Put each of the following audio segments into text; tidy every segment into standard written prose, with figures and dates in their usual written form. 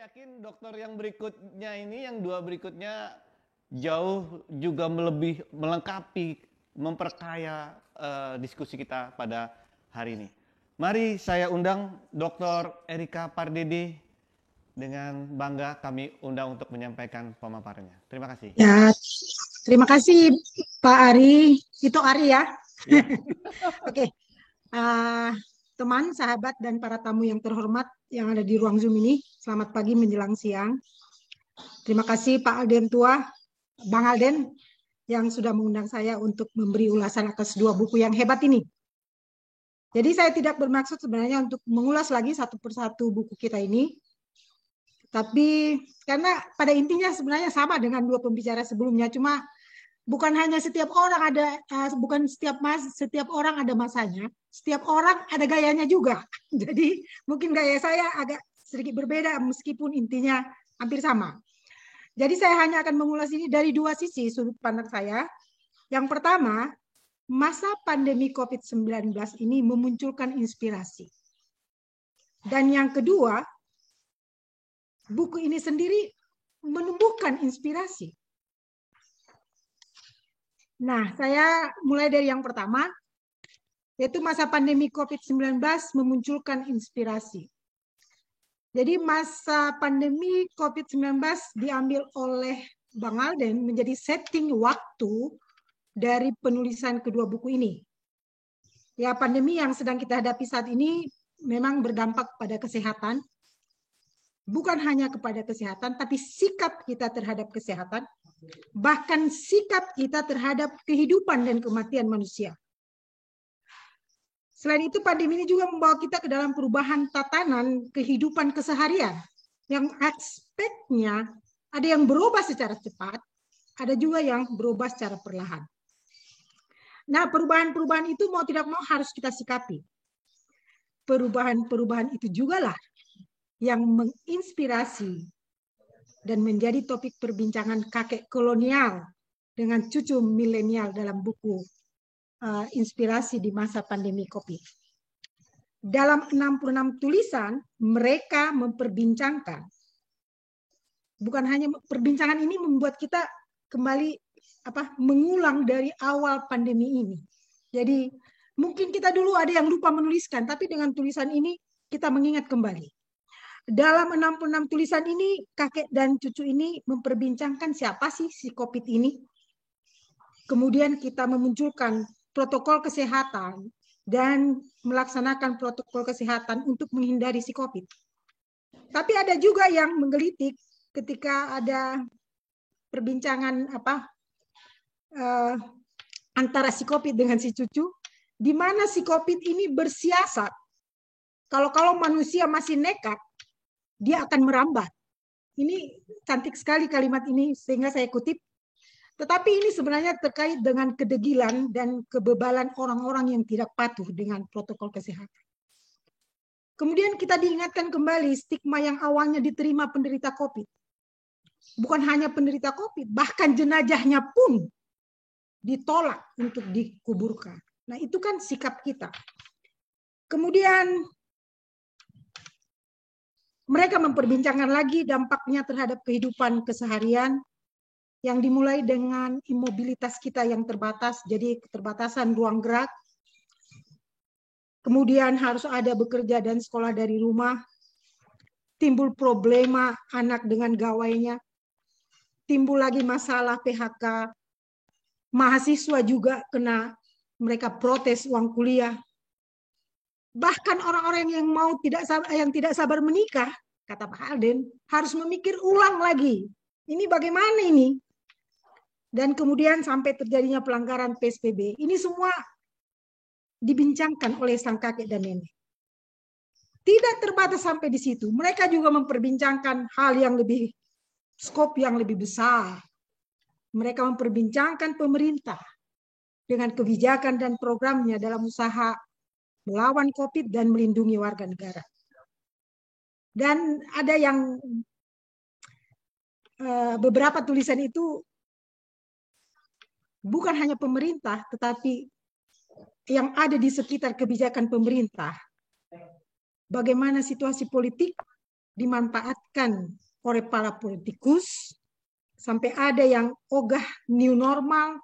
yakin dokter yang berikutnya ini, yang dua berikutnya jauh juga melengkapi, memperkaya diskusi kita pada hari ini. Mari saya undang Dr. Erika Pardede. Dengan bangga kami undang untuk menyampaikan pemaparannya. Terima kasih. Ya, terima kasih Pak Ari. Itu Ari ya? Ya. Oke. Teman, sahabat, dan para tamu yang terhormat yang ada di ruang Zoom ini, selamat pagi menjelang siang. Terima kasih Pak Alden Tua, Bang Alden, yang sudah mengundang saya untuk memberi ulasan atas dua buku yang hebat ini. Jadi saya tidak bermaksud sebenarnya untuk mengulas lagi satu persatu buku kita ini, tapi karena pada intinya sebenarnya sama dengan dua pembicara sebelumnya, cuma bukan hanya setiap orang ada, bukan setiap orang ada masanya, setiap orang ada gayanya juga. Jadi mungkin gaya saya agak sedikit berbeda meskipun intinya hampir sama. Jadi saya hanya akan mengulas ini dari dua sisi sudut pandang saya. Yang pertama, masa pandemi COVID-19 ini memunculkan inspirasi. Dan yang kedua, buku ini sendiri menumbuhkan inspirasi. Nah, saya mulai dari yang pertama, yaitu masa pandemi COVID-19 memunculkan inspirasi. Jadi masa pandemi COVID-19 diambil oleh Bang Alden menjadi setting waktu dari penulisan kedua buku ini. Ya, pandemi yang sedang kita hadapi saat ini memang berdampak pada kesehatan, bukan hanya kepada kesehatan, tapi sikap kita terhadap kesehatan, bahkan sikap kita terhadap kehidupan dan kematian manusia. Selain itu, pandemi ini juga membawa kita ke dalam perubahan tatanan kehidupan keseharian, yang aspeknya ada yang berubah secara cepat, ada juga yang berubah secara perlahan. Nah, perubahan-perubahan itu mau tidak mau harus kita sikapi. Perubahan-perubahan itu jugalah yang menginspirasi dan menjadi topik perbincangan kakek kolonial dengan cucu milenial dalam buku Inspirasi di Masa Pandemi COVID. Dalam 66 tulisan, mereka memperbincangkan, bukan hanya perbincangan ini membuat kita kembali mengulang dari awal pandemi ini. Jadi mungkin kita dulu ada yang lupa menuliskan, tapi dengan tulisan ini kita mengingat kembali. Dalam 66 tulisan ini, kakek dan cucu ini memperbincangkan siapa sih si COVID ini. Kemudian kita memunculkan protokol kesehatan dan melaksanakan protokol kesehatan untuk menghindari si COVID. Tapi ada juga yang menggelitik ketika ada perbincangan antara si COVID dengan si cucu, di mana si COVID ini bersiasat. Kalau manusia masih nekat, dia akan merambat. Ini cantik sekali kalimat ini sehingga saya kutip. Tetapi ini sebenarnya terkait dengan kedegilan dan kebebalan orang-orang yang tidak patuh dengan protokol kesehatan. Kemudian kita diingatkan kembali stigma yang awalnya diterima penderita COVID. Bukan hanya penderita COVID, bahkan jenazahnya pun ditolak untuk dikuburkan. Nah, itu kan sikap kita. Kemudian mereka memperbincangkan lagi dampaknya terhadap kehidupan keseharian yang dimulai dengan imobilitas kita yang terbatas, jadi keterbatasan ruang gerak. Kemudian harus ada bekerja dan sekolah dari rumah. Timbul problema anak dengan gawainya. Timbul lagi masalah PHK. Mahasiswa juga kena, mereka protes uang kuliah. Bahkan orang-orang yang tidak sabar menikah, kata Pak Alden, harus memikir ulang lagi. Ini bagaimana ini? Dan kemudian sampai terjadinya pelanggaran PSBB. Ini semua dibincangkan oleh sang kakek dan nenek. Tidak terbatas sampai di situ. Mereka juga memperbincangkan hal yang lebih, skop yang lebih besar. Mereka memperbincangkan pemerintah dengan kebijakan dan programnya dalam usaha melawan COVID dan melindungi warga negara. Dan ada yang beberapa tulisan itu bukan hanya pemerintah, tetapi yang ada di sekitar kebijakan pemerintah. Bagaimana situasi politik dimanfaatkan oleh para politikus, sampai ada yang ogah new normal,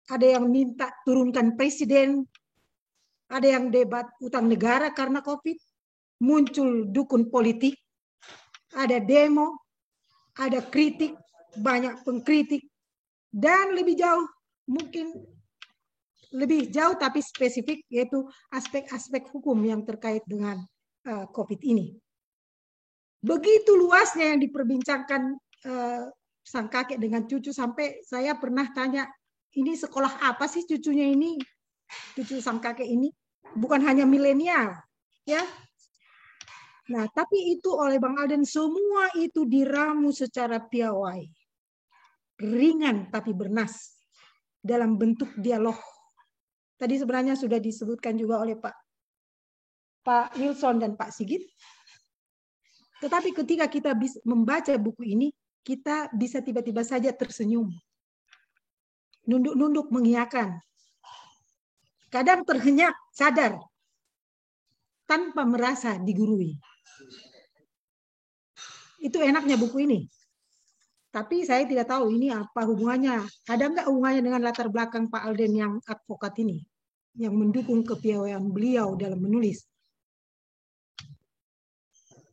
ada yang minta turunkan presiden, ada yang debat utang negara karena COVID, muncul dukun politik, ada demo, ada kritik, banyak pengkritik, dan lebih jauh, mungkin lebih jauh tapi spesifik, yaitu aspek-aspek hukum yang terkait dengan COVID ini. Begitu luasnya yang diperbincangkan sang kakek dengan cucu, sampai saya pernah tanya, ini sekolah apa sih cucunya ini, cucu sang kakek ini? Bukan hanya milenial, ya. Nah, tapi itu oleh Bang Alden, semua itu diramu secara piawai, ringan tapi bernas, dalam bentuk dialog. Tadi sebenarnya sudah disebutkan juga oleh Pak Wilson dan Pak Sigit. Tetapi ketika kita bisa membaca buku ini, kita bisa tiba-tiba saja tersenyum, nunduk-nunduk mengiyakan, kadang terhenyak, sadar, tanpa merasa digurui. Itu enaknya buku ini. Tapi saya tidak tahu ini apa hubungannya. Ada nggak hubungannya dengan latar belakang Pak Alden yang advokat ini, yang mendukung kepiawaian beliau dalam menulis.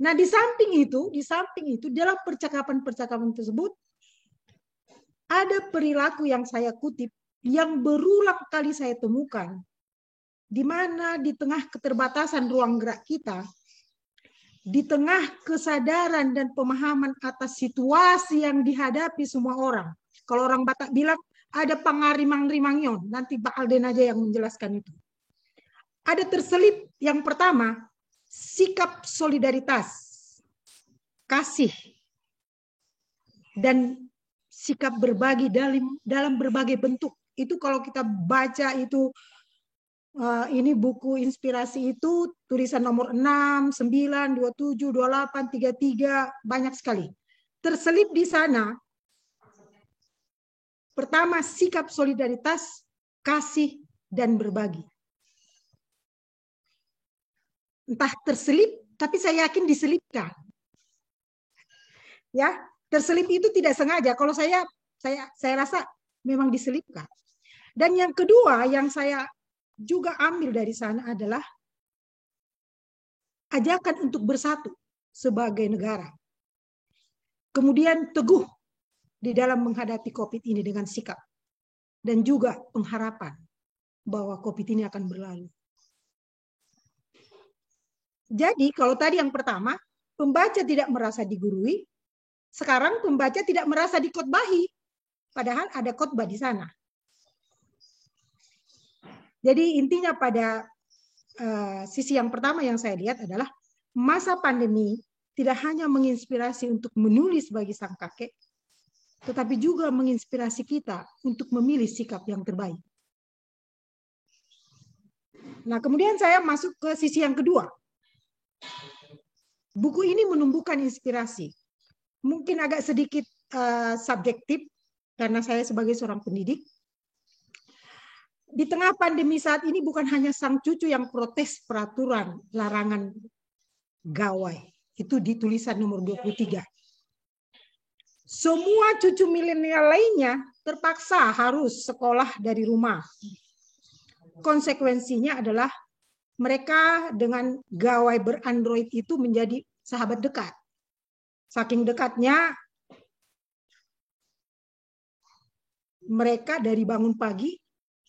Nah, di samping itu dalam percakapan-percakapan tersebut ada perilaku yang saya kutip yang berulang kali saya temukan, di mana di tengah keterbatasan ruang gerak kita, di tengah kesadaran dan pemahaman atas situasi yang dihadapi semua orang. Kalau orang Batak bilang ada pangarimang-rimangyon, nanti Pak Alden aja yang menjelaskan itu. Ada terselip yang pertama, sikap solidaritas, kasih, dan sikap berbagi dalam berbagai bentuk. Itu kalau kita baca itu, ini buku inspirasi itu tulisan nomor 6, 9, 27, 28, 33, banyak sekali. Terselip di sana, pertama sikap solidaritas, kasih, dan berbagi. Entah terselip, tapi saya yakin diselipkan. Ya, terselip itu tidak sengaja. Kalau saya rasa memang diselipkan. Dan yang kedua yang saya juga ambil dari sana adalah ajakan untuk bersatu sebagai negara. Kemudian teguh di dalam menghadapi COVID ini dengan sikap. Dan juga pengharapan bahwa COVID ini akan berlalu. Jadi kalau tadi yang pertama, pembaca tidak merasa digurui, sekarang pembaca tidak merasa dikhotbahi, padahal ada khotbah di sana. Jadi intinya pada sisi yang pertama yang saya lihat adalah masa pandemi tidak hanya menginspirasi untuk menulis bagi sang kakek, tetapi juga menginspirasi kita untuk memilih sikap yang terbaik. Nah, kemudian saya masuk ke sisi yang kedua. Buku ini menumbuhkan inspirasi. Mungkin agak sedikit subjektif, karena saya sebagai seorang pendidik. Di tengah pandemi saat ini bukan hanya sang cucu yang protes peraturan larangan gawai. Itu di tulisan nomor 23. Semua cucu milenial lainnya terpaksa harus sekolah dari rumah. Konsekuensinya adalah mereka dengan gawai ber-Android itu menjadi sahabat dekat. Saking dekatnya, mereka dari bangun pagi,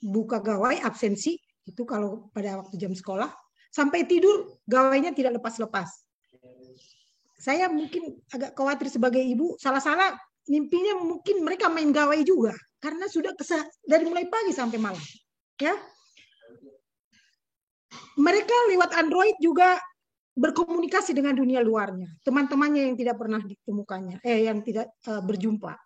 buka gawai, absensi, itu kalau pada waktu jam sekolah, sampai tidur, gawainya tidak lepas-lepas. Saya mungkin agak khawatir sebagai ibu, salah-salah mimpinya mungkin mereka main gawai juga, karena sudah dari mulai pagi sampai malam. Ya, mereka lewat Android juga berkomunikasi dengan dunia luarnya, teman-temannya yang tidak pernah ditemukannya, yang tidak berjumpa.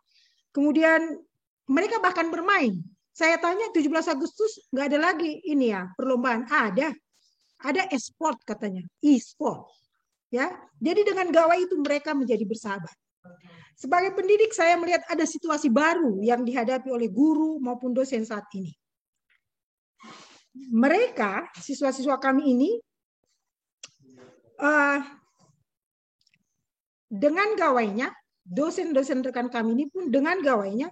Kemudian mereka bahkan bermain. Saya tanya 17 Agustus nggak ada lagi ini ya perlombaan. Ada e-sport katanya, e-sport. Ya, jadi dengan gawai itu mereka menjadi bersahabat. Sebagai pendidik saya melihat ada situasi baru yang dihadapi oleh guru maupun dosen saat ini. Mereka, siswa-siswa kami ini, dengan gawainya, dosen-dosen rekan kami ini pun dengan gawainya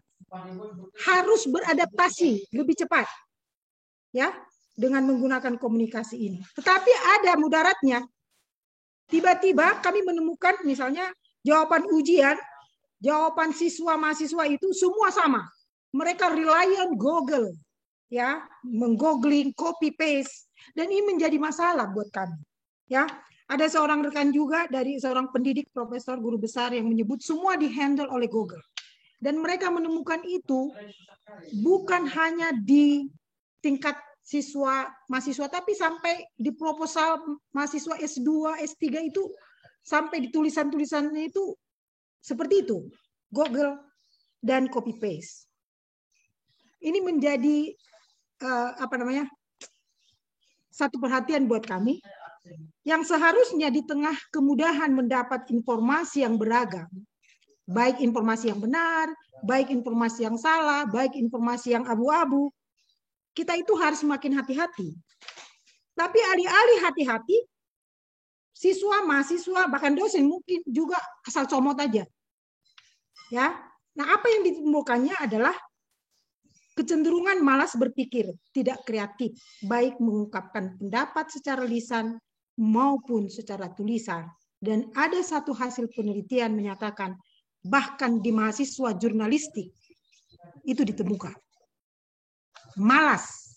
harus beradaptasi lebih cepat, ya, dengan menggunakan komunikasi ini. Tetapi ada mudaratnya. Tiba-tiba kami menemukan misalnya jawaban ujian, jawaban siswa mahasiswa itu semua sama. Mereka rely on Google, ya, menggoogling, copy paste, dan ini menjadi masalah buat kami, ya. Ada seorang rekan juga dari seorang pendidik, profesor, guru besar yang menyebut semua dihandle oleh Google. Dan mereka menemukan itu bukan hanya di tingkat siswa, mahasiswa, tapi sampai di proposal mahasiswa S2, S3 itu, sampai di tulisan-tulisannya itu seperti itu. Google dan copy paste. Ini menjadi satu perhatian buat kami, yang seharusnya di tengah kemudahan mendapat informasi yang beragam, baik informasi yang benar, baik informasi yang salah, baik informasi yang abu-abu, kita itu harus semakin hati-hati. Tapi alih-alih hati-hati, siswa, mahasiswa, bahkan dosen mungkin juga asal comot aja. Ya. Nah, apa yang ditimbulkannya adalah kecenderungan malas berpikir, tidak kreatif, baik mengungkapkan pendapat secara lisan maupun secara tulisan. Dan ada satu hasil penelitian menyatakan bahkan di mahasiswa jurnalistik itu ditemukan. Malas.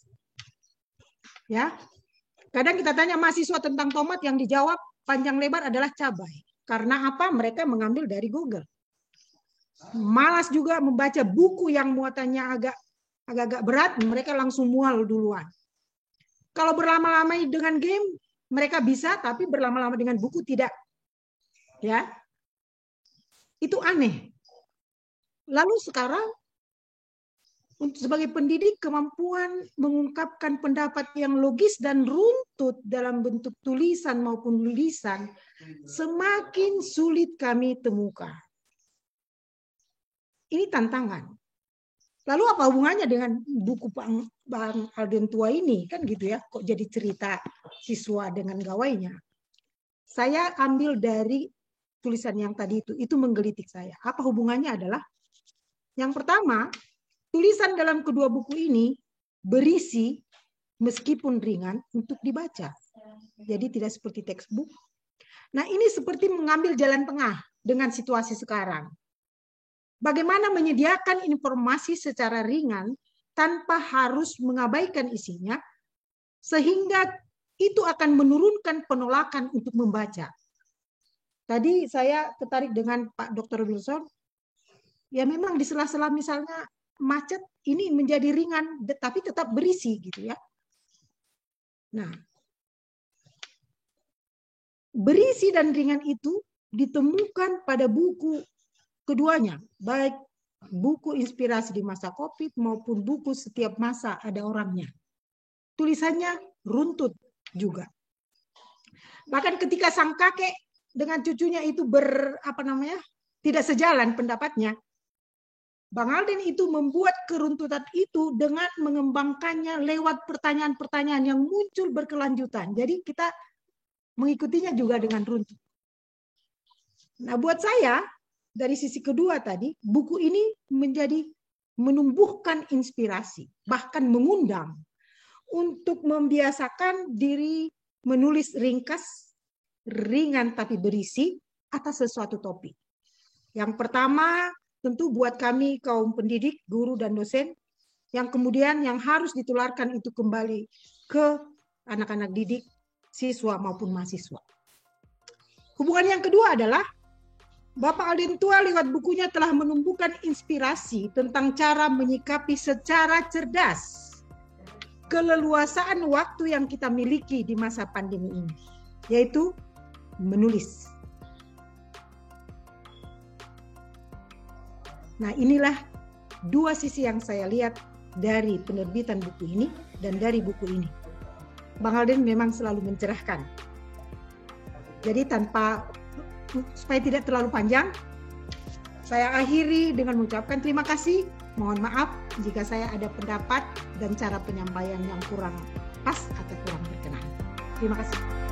Ya. Kadang kita tanya mahasiswa tentang tomat, yang dijawab panjang lebar adalah cabai. Karena apa? Mereka mengambil dari Google. Malas juga membaca buku yang muatannya agak berat, mereka langsung mual duluan. Kalau berlama-lama dengan game, mereka bisa, tapi berlama-lama dengan buku tidak. Ya. Itu aneh. Lalu sekarang, sebagai pendidik, kemampuan mengungkapkan pendapat yang logis dan runtut dalam bentuk tulisan maupun lisan semakin sulit kami temukan. Ini tantangan. Lalu apa hubungannya dengan buku Bang Alden Tua ini? Kan gitu ya, kok jadi cerita siswa dengan gawainya. Saya ambil dari tulisan yang tadi itu menggelitik saya. Apa hubungannya adalah, yang pertama, tulisan dalam kedua buku ini berisi meskipun ringan untuk dibaca. Jadi tidak seperti textbook. Nah, ini seperti mengambil jalan tengah dengan situasi sekarang. Bagaimana menyediakan informasi secara ringan tanpa harus mengabaikan isinya, sehingga itu akan menurunkan penolakan untuk membaca. Tadi saya tertarik dengan Pak Dr. Wilson, ya memang di sela-sela misalnya macet, ini menjadi ringan, tapi tetap berisi gitu ya. Nah, berisi dan ringan itu ditemukan pada buku keduanya, baik buku inspirasi di masa COVID maupun buku setiap masa ada orangnya. Tulisannya runtut juga. Bahkan ketika sang kakek dengan cucunya itu tidak sejalan pendapatnya, Bang Alden itu membuat keruntutan itu dengan mengembangkannya lewat pertanyaan-pertanyaan yang muncul berkelanjutan. Jadi kita mengikutinya juga dengan runtut. Nah, buat saya, dari sisi kedua tadi, buku ini menumbuhkan inspirasi, bahkan mengundang untuk membiasakan diri menulis ringkas, ringan tapi berisi atas sesuatu topik. Yang pertama, tentu buat kami kaum pendidik, guru dan dosen, yang kemudian yang harus ditularkan itu kembali ke anak-anak didik, siswa maupun mahasiswa. Hubungan yang kedua adalah Bapak Alden Tua lewat bukunya telah menumbuhkan inspirasi tentang cara menyikapi secara cerdas keleluasaan waktu yang kita miliki di masa pandemi ini, yaitu menulis. Nah, inilah dua sisi yang saya lihat dari penerbitan buku ini dan dari buku ini. Bang Alden memang selalu mencerahkan. Jadi supaya tidak terlalu panjang, saya akhiri dengan mengucapkan terima kasih. Mohon maaf jika saya ada pendapat dan cara penyampaian yang kurang pas atau kurang berkenan. Terima kasih.